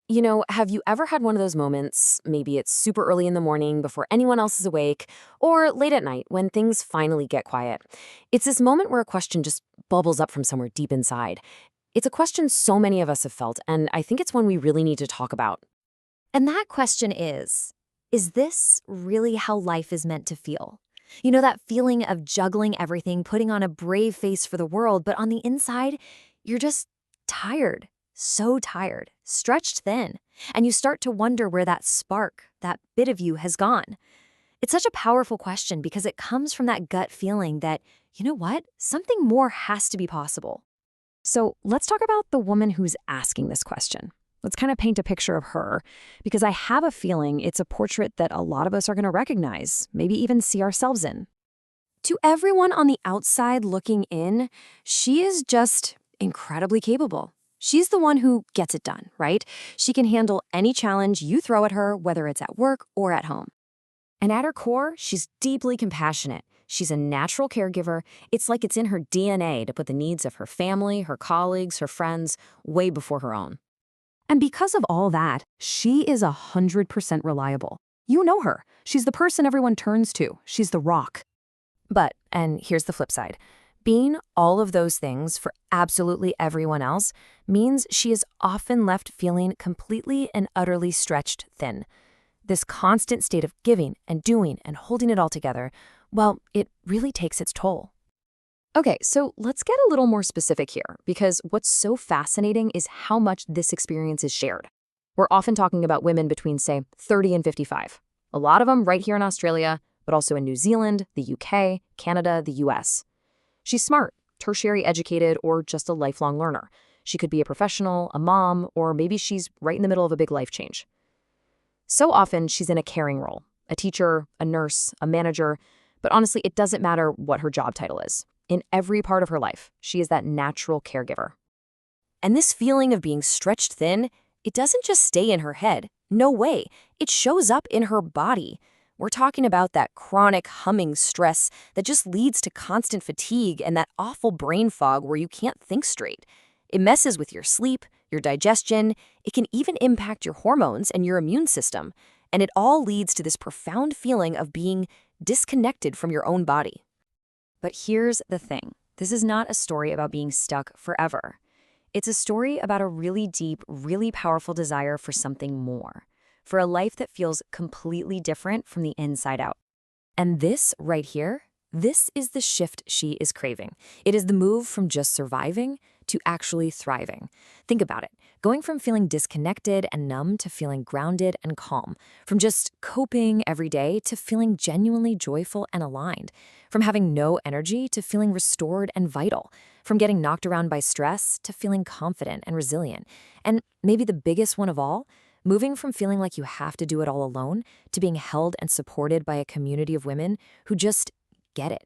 Have you ever had one of those moments, maybe it's super early in the morning before anyone else is awake, or late at night when things finally get quiet? It's this moment where a question just bubbles up from somewhere deep inside. It's a question so many of us have felt, and I think it's one we really need to talk about. And that question is this really how life is meant to feel? That feeling of juggling everything, putting on a brave face for the world, but on the inside, you're just tired, so tired, stretched thin, and you start to wonder where that spark, that bit of you has gone. It's such a powerful question because it comes from that gut feeling that, you know what, something more has to be possible. So let's talk about the woman who's asking this question. Let's kind of paint a picture of her, because I have a feeling it's a portrait that a lot of us are going to recognize, maybe even see ourselves in. To everyone on the outside looking in, she is just incredibly capable. She's the one who gets it done, right? She can handle any challenge you throw at her, whether it's at work or at home. And at her core, she's deeply compassionate. She's a natural caregiver. It's like it's in her DNA to put the needs of her family, her colleagues, her friends way before her own. And because of all that, she is 100% reliable. You know her. She's the person everyone turns to. She's the rock. But, and here's the flip side, being all of those things for absolutely everyone else means she is often left feeling completely and utterly stretched thin. This constant state of giving and doing and holding it all together, well, it really takes its toll. Okay, so let's get a little more specific here, because what's so fascinating is how much this experience is shared. We're often talking about women between, say, 30 and 55. A lot of them right here in Australia, but also in New Zealand, the UK, Canada, the US. She's smart, tertiary educated, or just a lifelong learner. She could be a professional, a mom, or maybe she's right in the middle of a big life change. So often she's in a caring role, a teacher, a nurse, a manager, but honestly, it doesn't matter what her job title is. In every part of her life, she is that natural caregiver. And this feeling of being stretched thin, it doesn't just stay in her head. No way. It shows up in her body. We're talking about that chronic humming stress that just leads to constant fatigue and that awful brain fog where you can't think straight. It messes with your sleep, your digestion. It can even impact your hormones and your immune system. And it all leads to this profound feeling of being disconnected from your own body. But here's the thing. This is not a story about being stuck forever. It's a story about a really deep, really powerful desire for something more, for a life that feels completely different from the inside out. And this right here, this is the shift she is craving. It is the move from just surviving to actually thriving. Think about it. Going from feeling disconnected and numb to feeling grounded and calm. From just coping every day to feeling genuinely joyful and aligned. From having no energy to feeling restored and vital. From getting knocked around by stress to feeling confident and resilient. And maybe the biggest one of all, moving from feeling like you have to do it all alone to being held and supported by a community of women who just get it.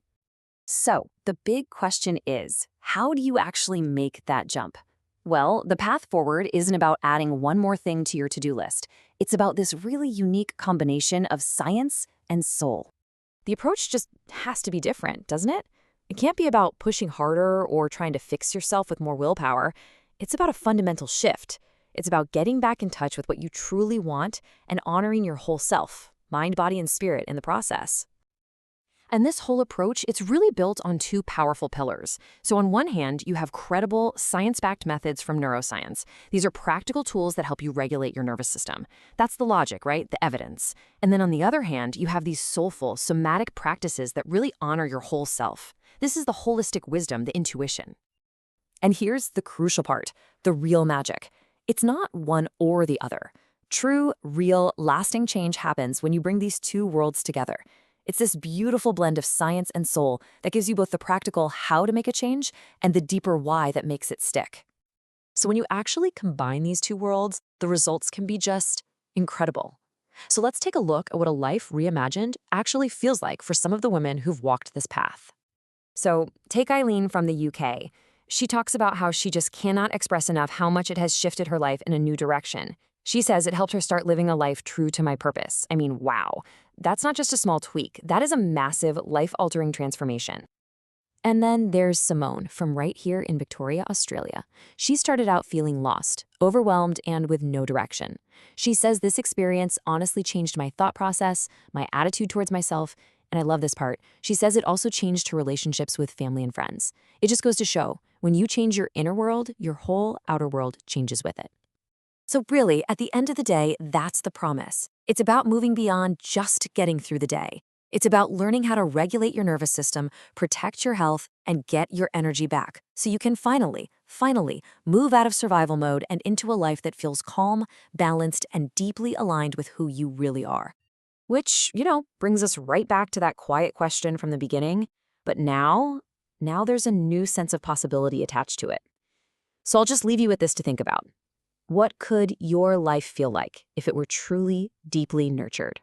So, the big question is, how do you actually make that jump? Well, the path forward isn't about adding one more thing to your to-do list. It's about this really unique combination of science and soul. The approach just has to be different, doesn't it? It can't be about pushing harder or trying to fix yourself with more willpower. It's about a fundamental shift. It's about getting back in touch with what you truly want and honoring your whole self, mind, body, and spirit in the process. And this whole approach, it's really built on two powerful pillars. So on one hand, you have credible, science-backed methods from neuroscience. These are practical tools that help you regulate your nervous system. That's the logic, right? The evidence. And then on the other hand, you have these soulful, somatic practices that really honor your whole self. This is the holistic wisdom, the intuition. And here's the crucial part, the real magic. It's not one or the other. True, real, lasting change happens when you bring these two worlds together. It's this beautiful blend of science and soul that gives you both the practical how to make a change and the deeper why that makes it stick. So when you actually combine these two worlds, the results can be just incredible. So let's take a look at what a life reimagined actually feels like for some of the women who've walked this path. So take Eileen from the UK. She talks about how she just cannot express enough how much it has shifted her life in a new direction. She says it helped her start living a life true to my purpose. I mean, wow. That's not just a small tweak. That is a massive, life-altering transformation. And then there's Simone from right here in Victoria, Australia. She started out feeling lost, overwhelmed, and with no direction. She says this experience honestly changed my thought process, my attitude towards myself, and I love this part. She says it also changed her relationships with family and friends. It just goes to show, when you change your inner world, your whole outer world changes with it. So really, at the end of the day, that's the promise. It's about moving beyond just getting through the day. It's about learning how to regulate your nervous system, protect your health, and get your energy back so you can finally move out of survival mode and into a life that feels calm, balanced, and deeply aligned with who you really are. Which, brings us right back to that quiet question from the beginning. But now there's a new sense of possibility attached to it. So I'll just leave you with this to think about. What could your life feel like if it were truly deeply nurtured?